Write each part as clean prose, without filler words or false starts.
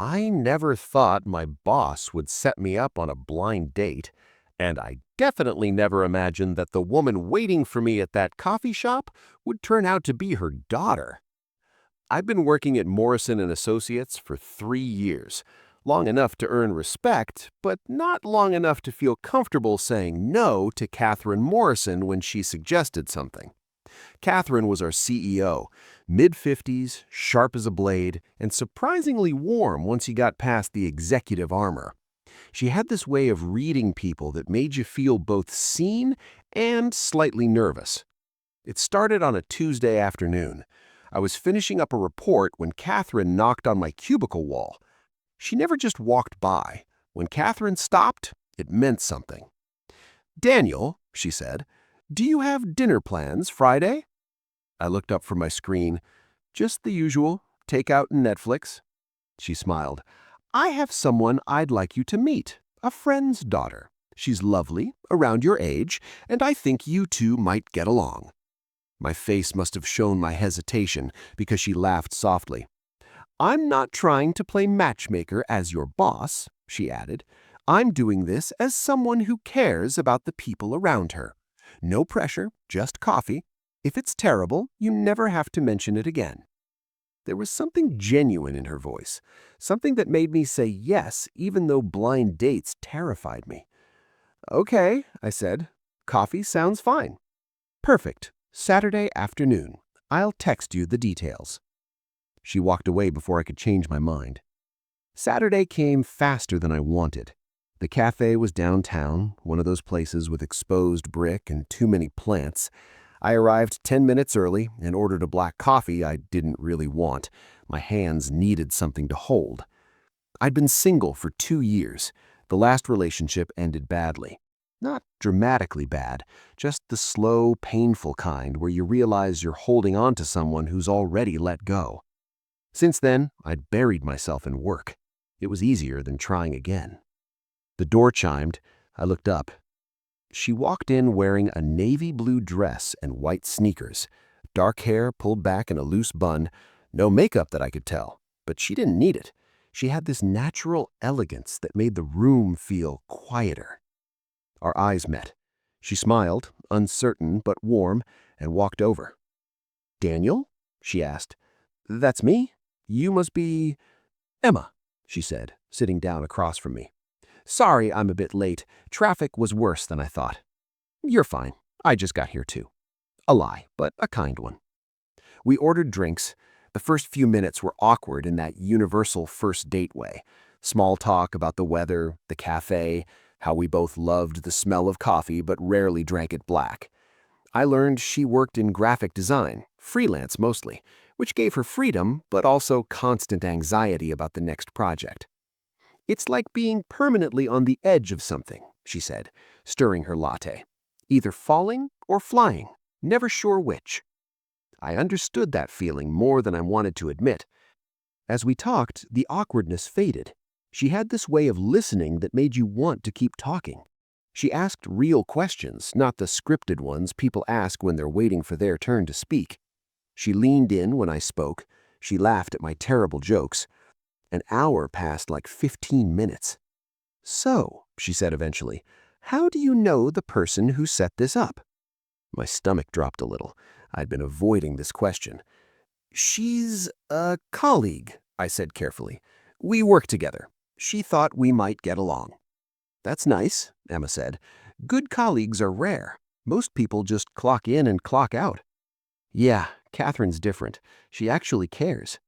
I never thought my boss would set me up on a blind date, and I definitely never imagined that the woman waiting for me at that coffee shop would turn out to be her daughter. I've been working at Morrison and Associates for 3 years, long enough to earn respect, but not long enough to feel comfortable saying no to Catherine Morrison when she suggested something. Catherine was our CEO, mid-50s, sharp as a blade, and surprisingly warm once you got past the executive armor. She had this way of reading people that made you feel both seen and slightly nervous. It started on a Tuesday afternoon. I was finishing up a report when Catherine knocked on my cubicle wall. She never just walked by. When Catherine stopped, it meant something. "Daniel," she said, "do you have dinner plans Friday?" I looked up from my screen. "Just the usual, takeout and Netflix." She smiled. "I have someone I'd like you to meet, a friend's daughter. She's lovely, around your age, and I think you two might get along." My face must have shown my hesitation because she laughed softly. "I'm not trying to play matchmaker as your boss," she added. "I'm doing this as someone who cares about the people around her. No pressure, just coffee. If it's terrible, you never have to mention it again." There was something genuine in her voice, something that made me say yes even though blind dates terrified me. "Okay," I said. "Coffee sounds fine." "Perfect. Saturday afternoon. I'll text you the details." She walked away before I could change my mind. Saturday came faster than I wanted. The cafe was downtown, one of those places with exposed brick and too many plants. I arrived 10 minutes early and ordered a black coffee I didn't really want. My hands needed something to hold. I'd been single for 2 years. The last relationship ended badly. Not dramatically bad, just the slow, painful kind where you realize you're holding on to someone who's already let go. Since then, I'd buried myself in work. It was easier than trying again. The door chimed. I looked up. She walked in wearing a navy blue dress and white sneakers, dark hair pulled back in a loose bun, no makeup that I could tell, but she didn't need it. She had this natural elegance that made the room feel quieter. Our eyes met. She smiled, uncertain but warm, and walked over. "Daniel?" she asked. "That's me. You must be—" "Emma," she said, sitting down across from me. "Sorry I'm a bit late. Traffic was worse than I thought." "You're fine. I just got here too." A lie, but a kind one. We ordered drinks. The first few minutes were awkward in that universal first date way. Small talk about the weather, the cafe, how we both loved the smell of coffee but rarely drank it black. I learned she worked in graphic design, freelance mostly, which gave her freedom but also constant anxiety about the next project. "It's like being permanently on the edge of something," she said, stirring her latte. "Either falling or flying, never sure which." I understood that feeling more than I wanted to admit. As we talked, the awkwardness faded. She had this way of listening that made you want to keep talking. She asked real questions, not the scripted ones people ask when they're waiting for their turn to speak. She leaned in when I spoke. She laughed at my terrible jokes. An hour passed like 15 minutes. "So," she said eventually, "how do you know the person who set this up?" My stomach dropped a little. I'd been avoiding this question. "She's a colleague," I said carefully. "We work together. She thought we might get along." "That's nice," Emma said. "Good colleagues are rare. Most people just clock in and clock out." "Yeah, Catherine's different. She actually cares."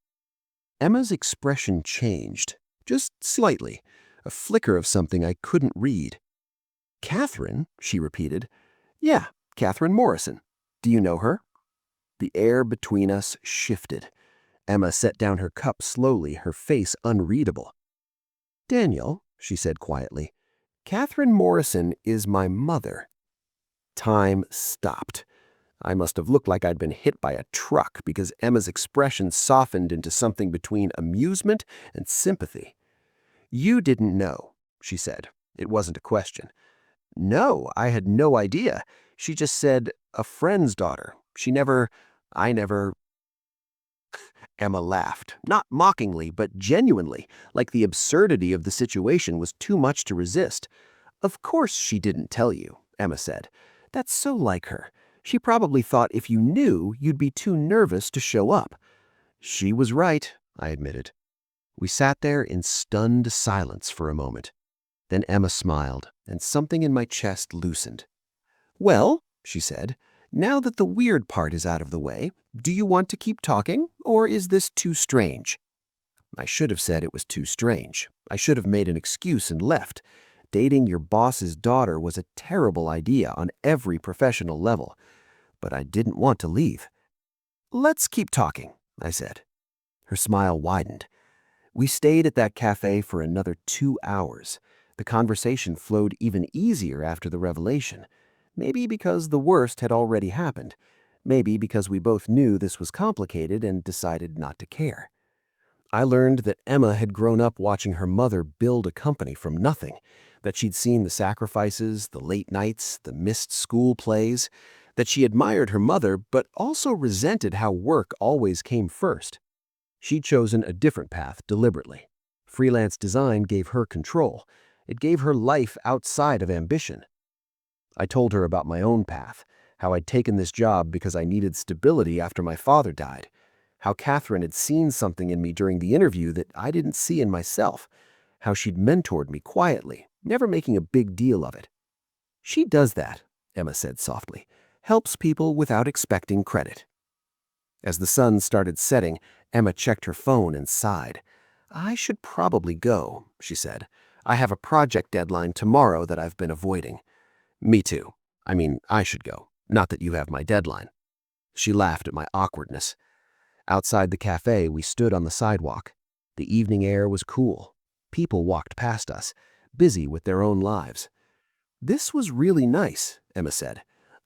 Emma's expression changed, just slightly, a flicker of something I couldn't read. "Catherine?" she repeated. "Yeah, Catherine Morrison. Do you know her?" The air between us shifted. Emma set down her cup slowly, her face unreadable. "Daniel," she said quietly, "Catherine Morrison is my mother." Time stopped. I must have looked like I'd been hit by a truck because Emma's expression softened into something between amusement and sympathy. "You didn't know," she said. It wasn't a question. "No, I had no idea. She just said, a friend's daughter. I never—" Emma laughed, not mockingly, but genuinely, like the absurdity of the situation was too much to resist. "Of course she didn't tell you," Emma said. "That's so like her. She probably thought if you knew, you'd be too nervous to show up." "She was right," I admitted. We sat there in stunned silence for a moment. Then Emma smiled, and something in my chest loosened. "Well," she said, "now that the weird part is out of the way, do you want to keep talking, or is this too strange?" I should have said it was too strange. I should have made an excuse and left. Dating your boss's daughter was a terrible idea on every professional level, but I didn't want to leave. "Let's keep talking," I said. Her smile widened. We stayed at that cafe for another 2 hours. The conversation flowed even easier after the revelation. Maybe because the worst had already happened. Maybe because we both knew this was complicated and decided not to care. I learned that Emma had grown up watching her mother build a company from nothing, that she'd seen the sacrifices, the late nights, the missed school plays, that she admired her mother but also resented how work always came first. She'd chosen a different path deliberately. Freelance design gave her control. It gave her life outside of ambition. I told her about my own path, how I'd taken this job because I needed stability after my father died, how Catherine had seen something in me during the interview that I didn't see in myself, how she'd mentored me quietly, never making a big deal of it. "She does that," Emma said softly, "helps people without expecting credit." As the sun started setting, Emma checked her phone and sighed. "I should probably go," she said. "I have a project deadline tomorrow that I've been avoiding." "Me too. I mean, I should go. Not that you have my deadline." She laughed at my awkwardness. Outside the cafe, we stood on the sidewalk. The evening air was cool. People walked past us, busy with their own lives. "This was really nice," Emma said.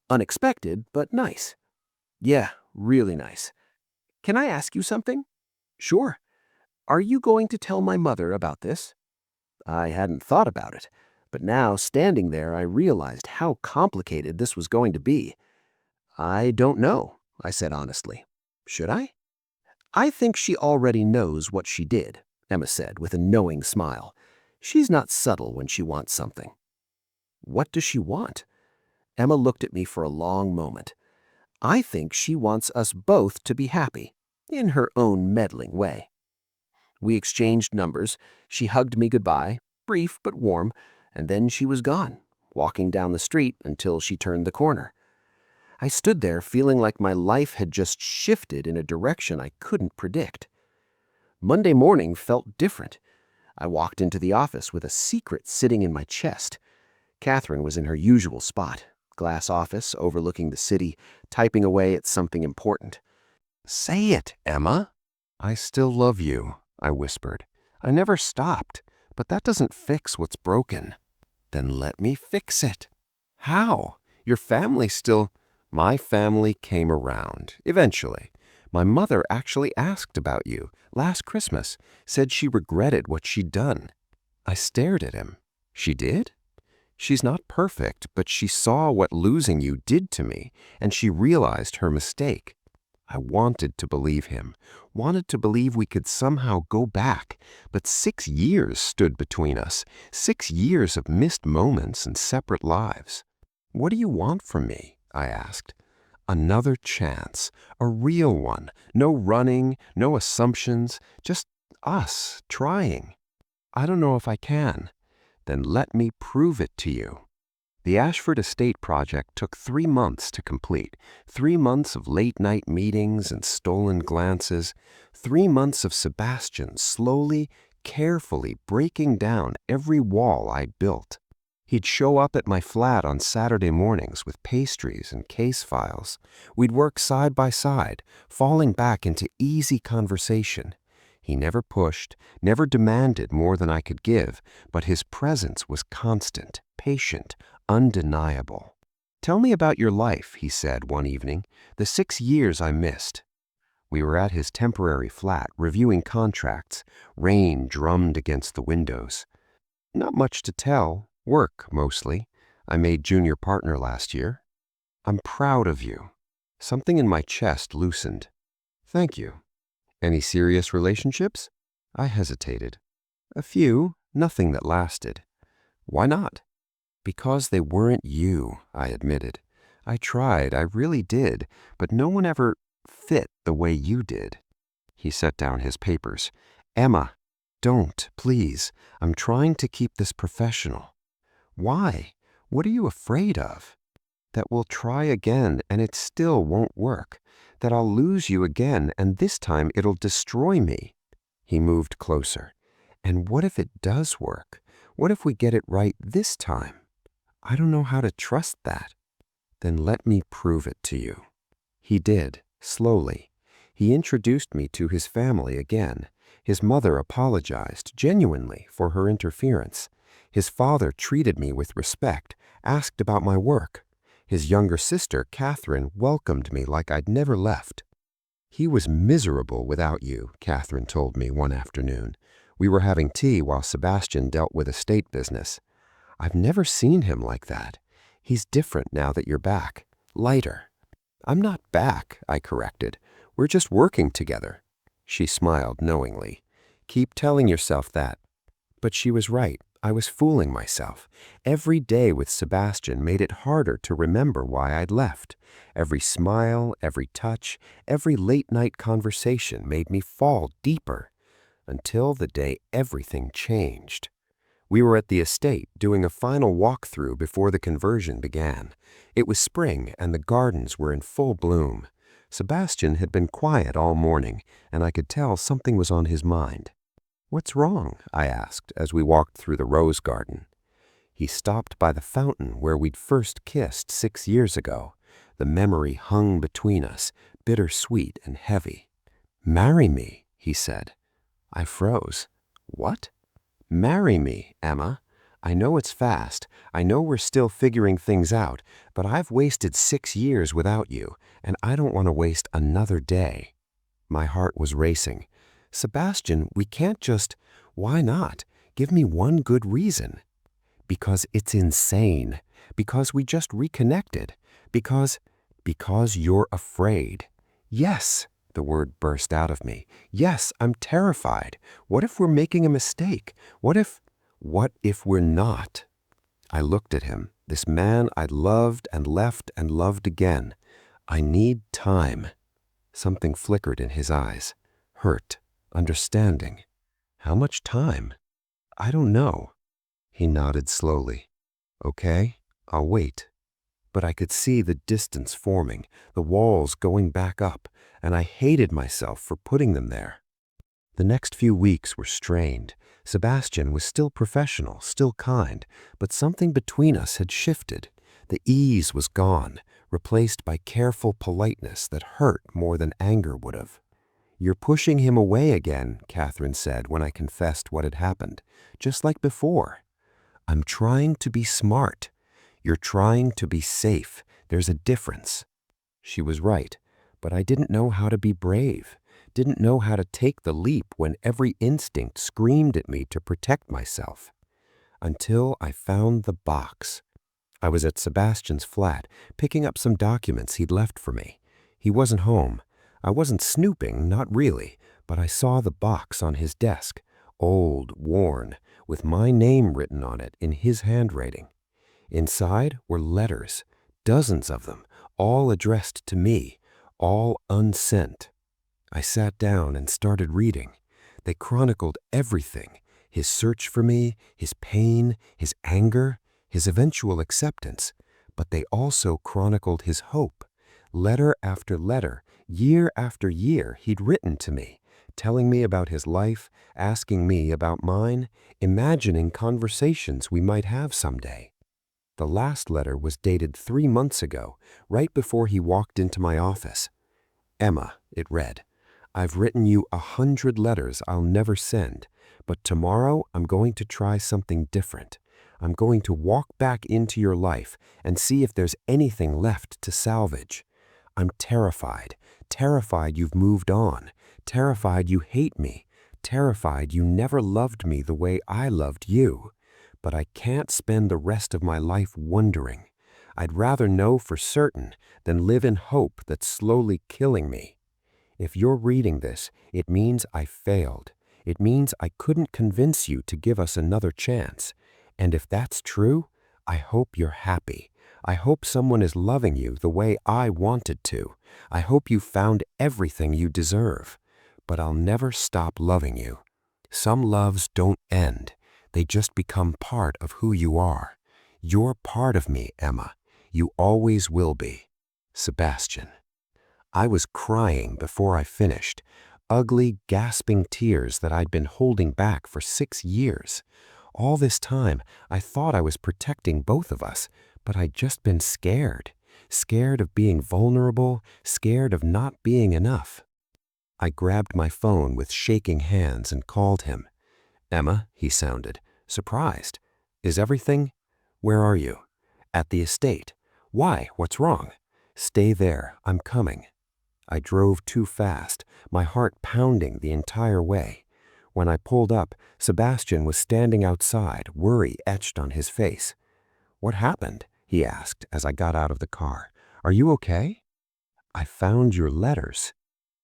"Unexpected, but nice." "Yeah, really nice. Can I ask you something?" "Sure. Are you going to tell my mother about this?" I hadn't thought about it, but now, standing there, I realized how complicated this was going to be. "I don't know," I said honestly. "Should I?" "I think she already knows what she did," Emma said with a knowing smile. "She's not subtle when she wants something." "What does she want?" Emma looked at me for a long moment. "I think she wants us both to be happy, in her own meddling way." We exchanged numbers. She hugged me goodbye, brief but warm, and then she was gone, walking down the street until she turned the corner. I stood there feeling like my life had just shifted in a direction I couldn't predict. Monday morning felt different. I walked into the office with a secret sitting in my chest. Catherine was in her usual spot, glass office overlooking the city, typing away at something important. "Say it, Emma." "I still love you," I whispered. "I never stopped, but that doesn't fix what's broken." "Then let me fix it." "How? Your family still—" "My family came around, eventually. My mother actually asked about you last Christmas, said she regretted what she'd done." I stared at him. "She did?" "She's not perfect, but she saw what losing you did to me, and she realized her mistake." I wanted to believe him, wanted to believe we could somehow go back, but 6 years stood between us, 6 years of missed moments and separate lives. "What do you want from me?" I asked. "Another chance, a real one, no running, no assumptions, just us trying." "I don't know if I can." "Then let me prove it to you." The Ashford Estate project took 3 months to complete, 3 months of late-night meetings and stolen glances, 3 months of Sebastian slowly, carefully breaking down every wall I'd built. He'd show up at my flat on Saturday mornings with pastries and case files. We'd work side by side, falling back into easy conversation. He never pushed, never demanded more than I could give, but his presence was constant, patient, undeniable. "Tell me about your life," he said one evening, "the 6 years I missed." We were at his temporary flat, reviewing contracts. Rain drummed against the windows. "Not much to tell. Work, mostly. I made junior partner last year." "I'm proud of you." Something in my chest loosened. "Thank you." Any serious relationships? I hesitated. A few, nothing that lasted. Why not? Because they weren't you, I admitted. I tried, I really did, but no one ever fit the way you did. He set down his papers. Emma, don't, please. I'm trying to keep this professional. Why? What are you afraid of? That we'll try again and it still won't work. That I'll lose you again and this time it'll destroy me. He moved closer. And what if it does work? What if we get it right this time? I don't know how to trust that. Then let me prove it to you. He did, slowly. He introduced me to his family again. His mother apologized, genuinely, for her interference. His father treated me with respect, asked about my work. His younger sister, Catherine, welcomed me like I'd never left. He was miserable without you, Catherine told me one afternoon. We were having tea while Sebastian dealt with estate business. I've never seen him like that. He's different now that you're back. Lighter. I'm not back, I corrected. We're just working together. She smiled knowingly. Keep telling yourself that. But she was right. I was fooling myself. Every day with Sebastian made it harder to remember why I'd left. Every smile, every touch, every late-night conversation made me fall deeper. Until the day everything changed. We were at the estate doing a final walkthrough before the conversion began. It was spring and the gardens were in full bloom. Sebastian had been quiet all morning, and I could tell something was on his mind. What's wrong? I asked as we walked through the rose garden. He stopped by the fountain where we'd first kissed 6 years ago. The memory hung between us, bittersweet and heavy. Marry me, he said. I froze. What? Marry me, Emma. I know it's fast. I know we're still figuring things out, but I've wasted 6 years without you, and I don't want to waste another day. My heart was racing. Sebastian, we can't just... Why not? Give me one good reason. Because it's insane. Because we just reconnected. Because you're afraid. Yes, the word burst out of me. Yes, I'm terrified. What if we're making a mistake? What if we're not? I looked at him, this man I'd loved and left and loved again. I need time. Something flickered in his eyes. Hurt. Understanding. How much time? I don't know. He nodded slowly. Okay, I'll wait. But I could see the distance forming, the walls going back up, and I hated myself for putting them there. The next few weeks were strained. Sebastian was still professional, still kind, but something between us had shifted. The ease was gone, replaced by careful politeness that hurt more than anger would have. You're pushing him away again, Catherine said when I confessed what had happened, just like before. I'm trying to be smart. You're trying to be safe. There's a difference. She was right, but I didn't know how to be brave, didn't know how to take the leap when every instinct screamed at me to protect myself. Until I found the box. I was at Sebastian's flat, picking up some documents he'd left for me. He wasn't home. I wasn't snooping, not really, but I saw the box on his desk, old, worn, with my name written on it in his handwriting. Inside were letters, dozens of them, all addressed to me, all unsent. I sat down and started reading. They chronicled everything, his search for me, his pain, his anger, his eventual acceptance, but they also chronicled his hope. Letter after letter, year after year, he'd written to me, telling me about his life, asking me about mine, imagining conversations we might have someday. The last letter was dated 3 months ago, right before he walked into my office. Emma, it read, I've written you 100 letters I'll never send, but tomorrow I'm going to try something different. I'm going to walk back into your life and see if there's anything left to salvage. I'm terrified you've moved on, terrified you hate me, terrified you never loved me the way I loved you. But I can't spend the rest of my life wondering. I'd rather know for certain than live in hope that's slowly killing me. If you're reading this, it means I failed. It means I couldn't convince you to give us another chance. And if that's true, I hope you're happy. I hope someone is loving you the way I wanted to. I hope you found everything you deserve. But I'll never stop loving you. Some loves don't end. They just become part of who you are. You're part of me, Emma. You always will be. Sebastian. I was crying before I finished, ugly, gasping tears that I'd been holding back for 6 years. All this time, I thought I was protecting both of us, but I'd just been scared. Scared of being vulnerable, scared of not being enough. I grabbed my phone with shaking hands and called him. "Emma," he sounded, surprised. "Is everything? Where are you?" "At the estate." "Why? What's wrong?" "Stay there. I'm coming." I drove too fast, my heart pounding the entire way. When I pulled up, Sebastian was standing outside, worry etched on his face. "What happened?" he asked as I got out of the car. "Are you okay?" "I found your letters."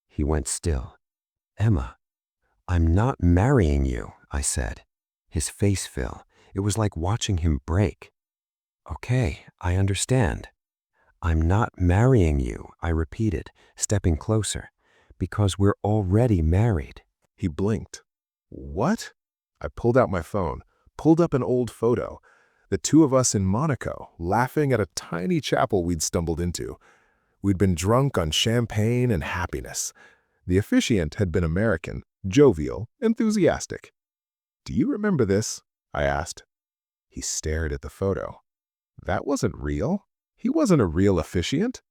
He went still. "Emma, I'm not marrying you," I said. His face fell. It was like watching him break. "Okay, I understand." "I'm not marrying you," I repeated, stepping closer, "because we're already married." He blinked. What? I pulled out my phone, pulled up an old photo. The two of us in Monaco, laughing at a tiny chapel we'd stumbled into. We'd been drunk on champagne and happiness. The officiant had been American, jovial, enthusiastic. "Do you remember this?" I asked. He stared at the photo. That wasn't real. He wasn't a real officiant.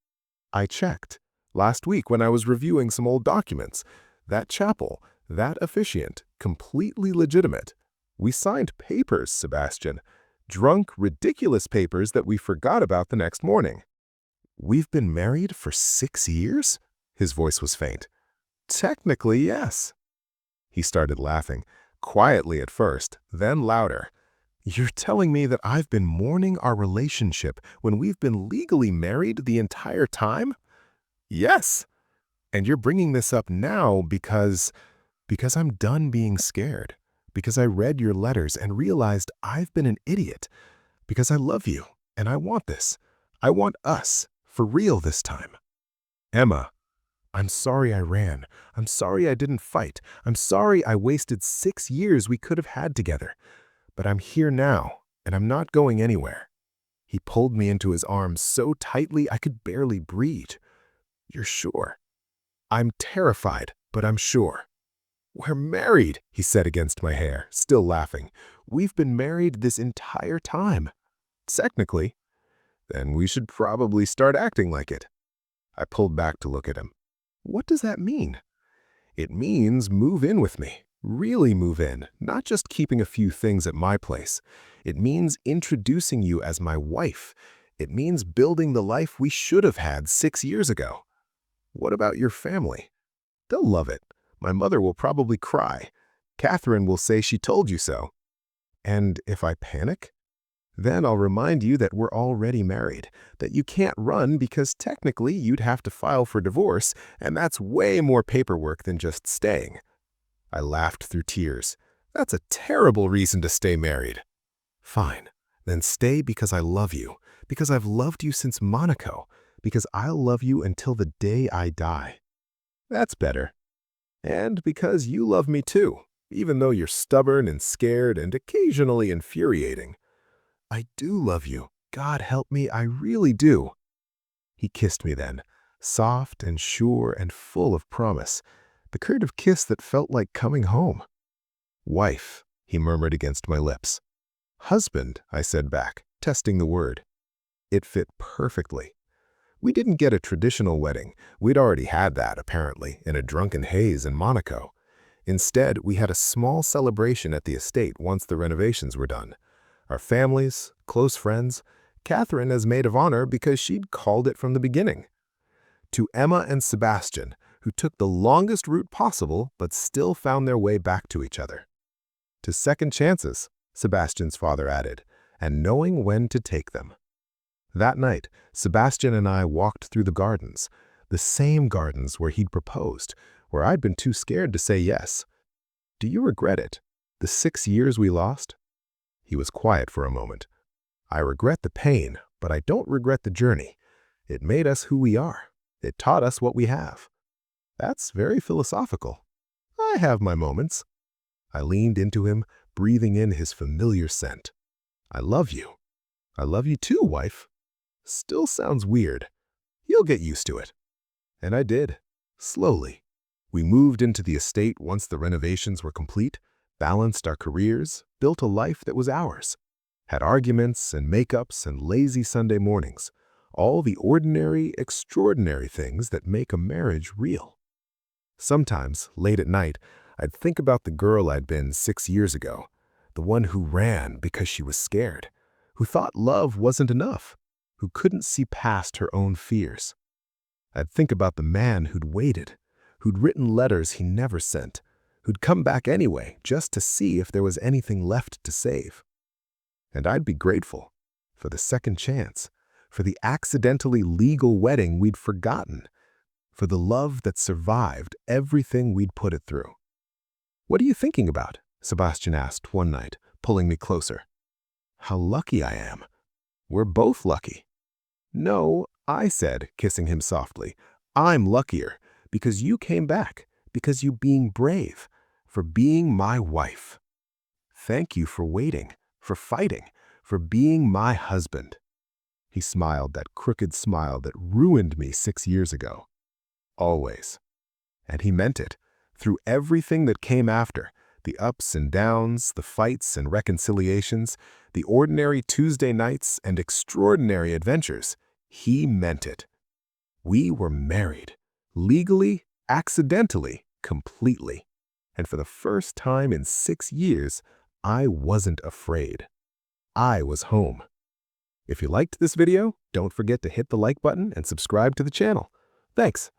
I checked. Last week when I was reviewing some old documents. That chapel, that officiant, completely legitimate. We signed papers, Sebastian. Drunk, ridiculous papers that we forgot about the next morning. "We've been married for 6 years?" His voice was faint. "Technically, yes." He started laughing, quietly at first, then louder. "You're telling me that I've been mourning our relationship when we've been legally married the entire time?" "Yes. And you're bringing this up now because I'm done being scared. Because I read your letters and realized I've been an idiot. Because I love you, and I want this. I want us, for real this time. Emma, I'm sorry I ran. I'm sorry I didn't fight. I'm sorry I wasted 6 years we could have had together. But I'm here now, and I'm not going anywhere." He pulled me into his arms so tightly I could barely breathe. "You're sure?" "I'm terrified, but I'm sure." "We're married," he said against my hair, still laughing. "We've been married this entire time." "Technically." "Then we should probably start acting like it." I pulled back to look at him. "What does that mean?" "It means move in with me. Really move in, not just keeping a few things at my place. It means introducing you as my wife. It means building the life we should have had 6 years ago." "What about your family?" "They'll love it. My mother will probably cry. Catherine will say she told you so." "And if I panic?" "Then I'll remind you that we're already married, that you can't run because technically you'd have to file for divorce, and that's way more paperwork than just staying." I laughed through tears. "That's a terrible reason to stay married." "Fine. Then stay because I love you, because I've loved you since Monaco, because I'll love you until the day I die." "That's better." "And because you love me too, even though you're stubborn and scared and occasionally infuriating." "I do love you. God help me, I really do." He kissed me then, soft and sure and full of promise, the kind of kiss that felt like coming home. "Wife," he murmured against my lips. "Husband," I said back, testing the word. It fit perfectly. We didn't get a traditional wedding. We'd already had that, apparently, in a drunken haze in Monaco. Instead, we had a small celebration at the estate once the renovations were done. Our families, close friends, Catherine as maid of honor because she'd called it from the beginning. To Emma and Sebastian, who took the longest route possible but still found their way back to each other. To second chances, Sebastian's father added, and knowing when to take them. That night, Sebastian and I walked through the gardens. The same gardens where he'd proposed, where I'd been too scared to say yes. Do you regret it? The 6 years we lost? He was quiet for a moment. I regret the pain, but I don't regret the journey. It made us who we are. It taught us what we have. That's very philosophical. I have my moments. I leaned into him, breathing in his familiar scent. I love you. I love you too, wife. Still sounds weird. You'll get used to it. And I did. Slowly. We moved into the estate once the renovations were complete, balanced our careers, built a life that was ours. Had arguments and makeups and lazy Sunday mornings. All the ordinary, extraordinary things that make a marriage real. Sometimes, late at night, I'd think about the girl I'd been 6 years ago, the one who ran because she was scared, who thought love wasn't enough, who couldn't see past her own fears. I'd think about the man who'd waited, who'd written letters he never sent, who'd come back anyway just to see if there was anything left to save. And I'd be grateful for the second chance, for the accidentally legal wedding we'd forgotten, for the love that survived everything we'd put it through. "What are you thinking about?" Sebastian asked one night, pulling me closer. "How lucky I am." "We're both lucky." "No," I said, kissing him softly. "I'm luckier because you came back, because you being brave, for being my wife. Thank you for waiting, for fighting, for being my husband." He smiled that crooked smile that ruined me 6 years ago. Always. And he meant it. Through everything that came after, the ups and downs, the fights and reconciliations, the ordinary Tuesday nights and extraordinary adventures, he meant it. We were married. Legally, accidentally, completely. And for the first time in 6 years, I wasn't afraid. I was home. If you liked this video, don't forget to hit the like button and subscribe to the channel. Thanks.